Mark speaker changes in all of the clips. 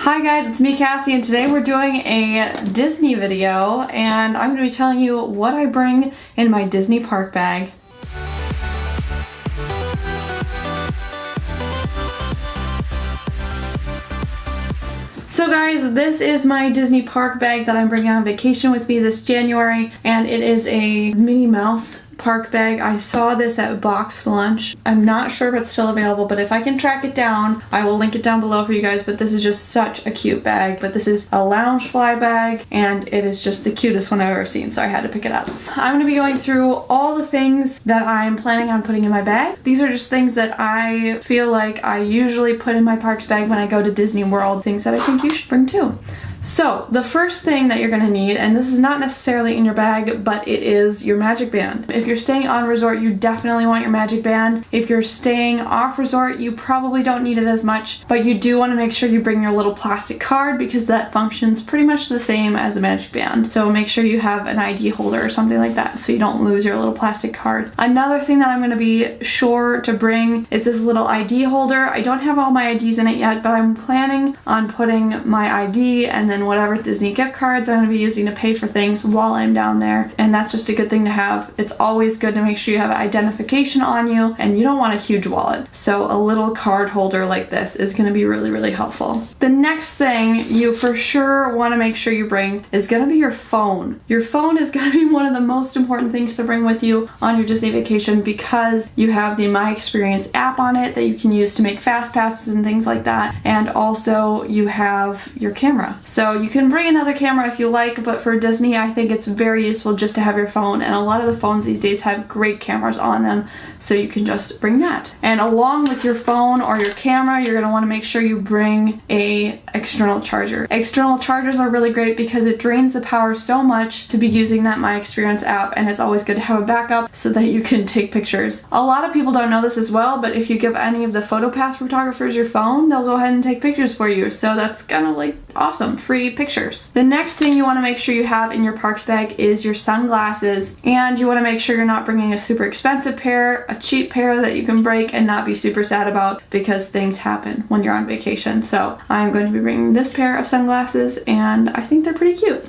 Speaker 1: Hi guys, it's me Cassie, and today we're doing a Disney video, and I'm going to be telling you what I bring in my Disney park bag. So guys, this is my Disney park bag that I'm bringing on vacation with me this January, and it is a Minnie Mouse park bag. I saw this at Box Lunch. I'm not sure if it's still available, but if I can track it down, I will link it down below for you guys. But this is just such a cute bag. But this is a Loungefly bag, and it is just the cutest one I've ever seen, so I had to pick it up. I'm going to be going through all the things that I'm planning on putting in my bag. These are just things that I feel like I usually put in my parks bag when I go to Disney World, things that I think you should bring too. So, the first thing that you're going to need, and this is not necessarily in your bag, but it is your magic band. If you're staying on resort, you definitely want your magic band. If you're staying off resort, you probably don't need it as much, but you do want to make sure you bring your little plastic card because that functions pretty much the same as a magic band. So make sure you have an ID holder or something like that so you don't lose your little plastic card. Another thing that I'm going to be sure to bring is this little ID holder. I don't have all my IDs in it yet, but I'm planning on putting my ID and then whatever Disney gift cards I'm going to be using to pay for things while I'm down there, and that's just a good thing to have. It's always good to make sure you have identification on you, and you don't want a huge wallet, so a little card holder like this is going to be really helpful. The next thing you for sure want to make sure you bring is going to be your phone. Your phone is going to be one of the most important things to bring with you on your Disney vacation because you have the My Experience app on it that you can use to make fast passes and things like that, and also you have your camera. So you can bring another camera if you like, but for Disney I think it's very useful just to have your phone, and a lot of the phones these days have great cameras on them, so you can just bring that. And along with your phone or your camera, you're going to want to make sure you bring a external charger. External chargers are really great because it drains the power so much to be using that My Experience app, and it's always good to have a backup so that you can take pictures. A lot of people don't know this as well, but if you give any of the PhotoPass photographers your phone, they'll go ahead and take pictures for you, so that's kind of like awesome, free pictures. The next thing you want to make sure you have in your parks bag is your sunglasses, and you want to make sure you're not bringing a super expensive pair, a cheap pair that you can break and not be super sad about because things happen when you're on vacation. So I'm going to be bringing this pair of sunglasses, and I think they're pretty cute.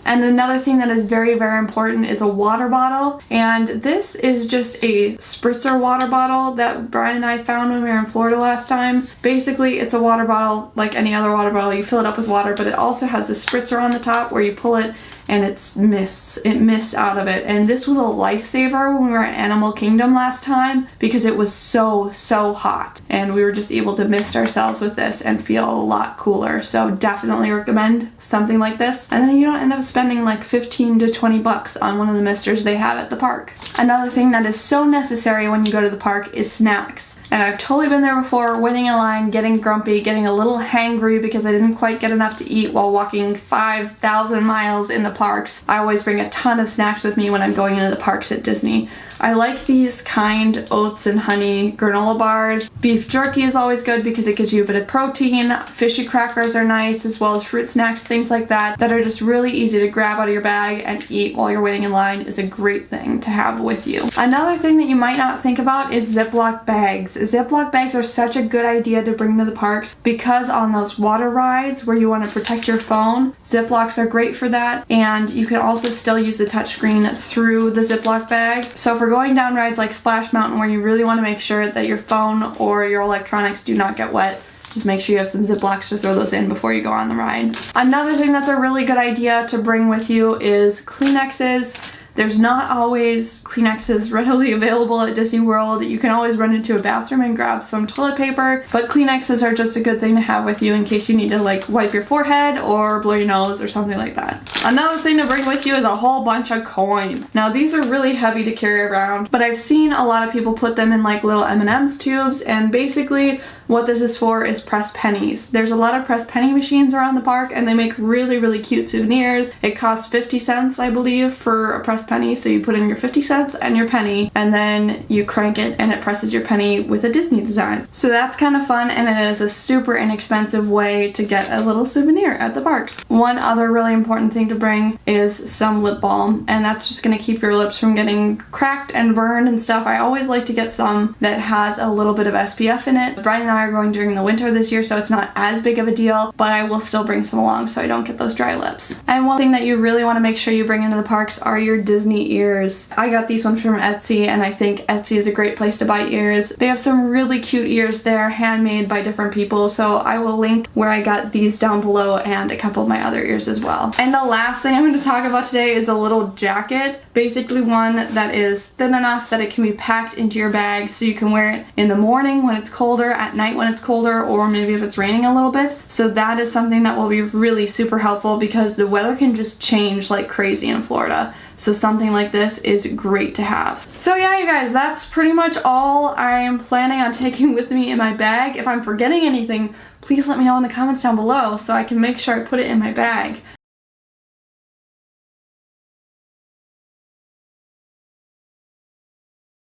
Speaker 1: And another thing that is very important is a water bottle, and this is just a spritzer water bottle that Brian and I found when we were in Florida last time. Basically, it's a water bottle like any other water bottle. You fill it up with water, but it also has the spritzer on the top where you pull it and it mists out of it. And this was a lifesaver when we were at Animal Kingdom last time because it was so hot, and we were just able to mist ourselves with this and feel a lot cooler. So definitely recommend something like this, and then you don't end up spending like 15 to 20 bucks on one of the misters they have at the park. Another thing that is so necessary when you go to the park is snacks. And I've totally been there before, waiting in line, getting grumpy, getting a little hangry because I didn't quite get enough to eat while walking 5,000 miles in the parks. I always bring a ton of snacks with me when I'm going into the parks at Disney. I like these Kind oats and honey granola bars. Beef jerky is always good because it gives you a bit of protein. Fishy crackers are nice, as well as fruit snacks, things like that are just really easy to grab out of your bag and eat while you're waiting in line is a great thing to have with you. Another thing that you might not think about is Ziploc bags. Ziploc bags are such a good idea to bring to the parks because on those water rides where you want to protect your phone, Ziplocs are great for that, and you can also still use the touchscreen through the Ziploc bag. So for going down rides like Splash Mountain where you really want to make sure that your phone or your electronics do not get wet, just make sure you have some Ziplocs to throw those in before you go on the ride. Another thing that's a really good idea to bring with you is Kleenexes. There's not always Kleenexes readily available at Disney World. You can always run into a bathroom and grab some toilet paper, but Kleenexes are just a good thing to have with you in case you need to like wipe your forehead or blow your nose or something like that. Another thing to bring with you is a whole bunch of coins. Now these are really heavy to carry around, but I've seen a lot of people put them in like little M&M's tubes, and basically what this is for is pressed pennies. There's a lot of pressed penny machines around the park, and they make really cute souvenirs. It costs 50 cents, I believe, for a pressed penny. So you put in your 50 cents and your penny, and then you crank it and it presses your penny with a Disney design. So that's kind of fun, and it is a super inexpensive way to get a little souvenir at the parks. One other really important thing to bring is some lip balm, and that's just going to keep your lips from getting cracked and burned and stuff. I always like to get some that has a little bit of SPF in it. Brian and I are going during the winter this year, so it's not as big of a deal, but I will still bring some along so I don't get those dry lips. And one thing that you really want to make sure you bring into the parks are your Disney ears. I got these ones from Etsy, and I think Etsy is a great place to buy ears. They have some really cute ears there, handmade by different people, so I will link where I got these down below and a couple of my other ears as well. And the last thing I'm going to talk about today is a little jacket. Basically one that is thin enough that it can be packed into your bag so you can wear it in the morning when it's colder, at night when it's colder, or maybe if it's raining a little bit. So that is something that will be really super helpful because the weather can just change like crazy in Florida. So something like this is great to have. So yeah, you guys, that's pretty much all I am planning on taking with me in my bag. If I'm forgetting anything, please let me know in the comments down below so I can make sure I put it in my bag.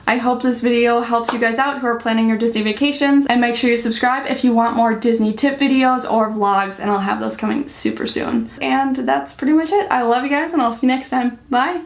Speaker 1: I hope this video helps you guys out who are planning your Disney vacations, and make sure you subscribe if you want more Disney tip videos or vlogs, and I'll have those coming super soon. And that's pretty much it. I love you guys, and I'll see you next time. Bye!